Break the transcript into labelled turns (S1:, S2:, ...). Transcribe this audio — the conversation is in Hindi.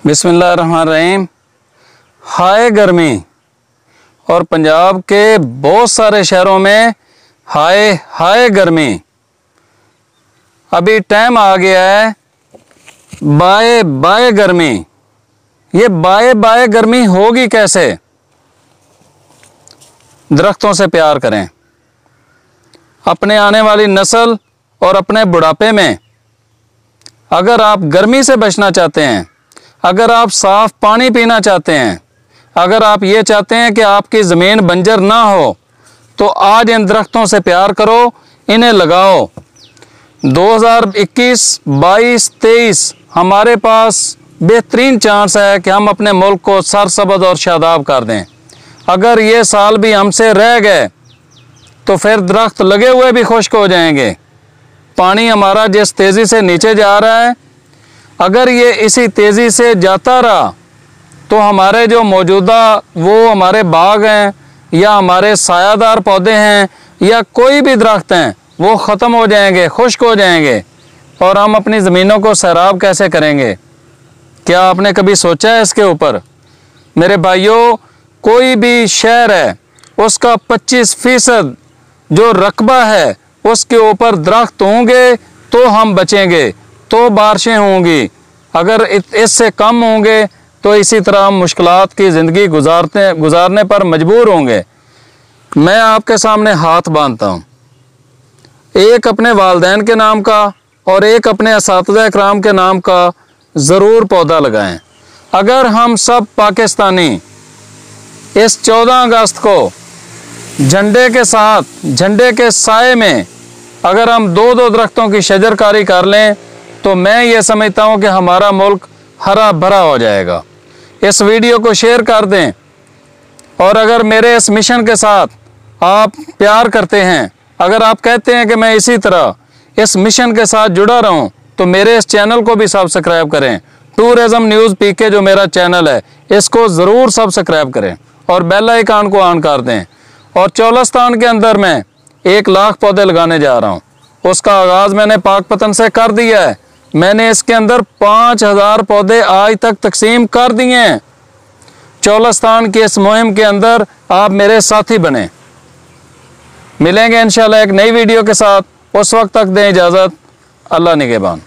S1: बिस्मिल्लाहिर्रहमानिर्रहीम। हाय गर्मी, और पंजाब के बहुत सारे शहरों में हाय हाय गर्मी। अभी टाइम आ गया है बाय बाय गर्मी। ये बाय बाय गर्मी होगी कैसे? दरख्तों से प्यार करें। अपने आने वाली नस्ल और अपने बुढ़ापे में अगर आप गर्मी से बचना चाहते हैं, अगर आप साफ पानी पीना चाहते हैं, अगर आप ये चाहते हैं कि आपकी ज़मीन बंजर ना हो, तो आज इन दरख्तों से प्यार करो, इन्हें लगाओ। 2021, 22, 23 हमारे पास बेहतरीन चांस है कि हम अपने मुल्क को सरसब्ज़ और शादाब कर दें। अगर ये साल भी हमसे रह गए तो फिर दरख्त लगे हुए भी खुश्क हो जाएंगे। पानी हमारा जिस तेज़ी से नीचे जा रहा है, अगर ये इसी तेज़ी से जाता रहा तो हमारे जो मौजूदा वो हमारे बाग हैं या हमारे सायादार पौधे हैं या कोई भी दरख्त हैं, वो ख़त्म हो जाएंगे, खुश्क हो जाएंगे। और हम अपनी ज़मीनों को सैराब कैसे करेंगे? क्या आपने कभी सोचा है इसके ऊपर? मेरे भाइयों, कोई भी शहर है उसका 25% जो रकबा है उसके ऊपर दरख्त होंगे तो हम बचेंगे, तो बारिशें होंगी। अगर इससे कम होंगे तो इसी तरह हम मुश्किलात की ज़िंदगी गुजारने पर मजबूर होंगे। मैं आपके सामने हाथ बांधता हूँ, एक अपने वालिदैन के नाम का और एक अपने असातिज़ा इकराम के नाम का ज़रूर पौधा लगाएं। अगर हम सब पाकिस्तानी इस 14 अगस्त को झंडे के साथ, झंडे के साए में अगर हम दो दरख्तों की शजरकारी कर लें तो मैं ये समझता हूँ कि हमारा मुल्क हरा भरा हो जाएगा। इस वीडियो को शेयर कर दें, और अगर मेरे इस मिशन के साथ आप प्यार करते हैं, अगर आप कहते हैं कि मैं इसी तरह इस मिशन के साथ जुड़ा रहूं, तो मेरे इस चैनल को भी सब्सक्राइब करें। टूरिज्म न्यूज़ पीके जो मेरा चैनल है, इसको ज़रूर सब्सक्राइब करें और बेल आइकन को ऑन कर दें। और चौलस्तान के अंदर मैं 1 लाख पौधे लगाने जा रहा हूँ। उसका आगाज़ मैंने पाकपतन से कर दिया है। मैंने इसके अंदर 5000 पौधे आज तक तकसीम कर दिए हैं। चौलस्तान की इस मुहिम के अंदर आप मेरे साथी बने। मिलेंगे इंशाल्लाह एक नई वीडियो के साथ। उस वक्त तक दें इजाज़त। अल्लाह निगहबान।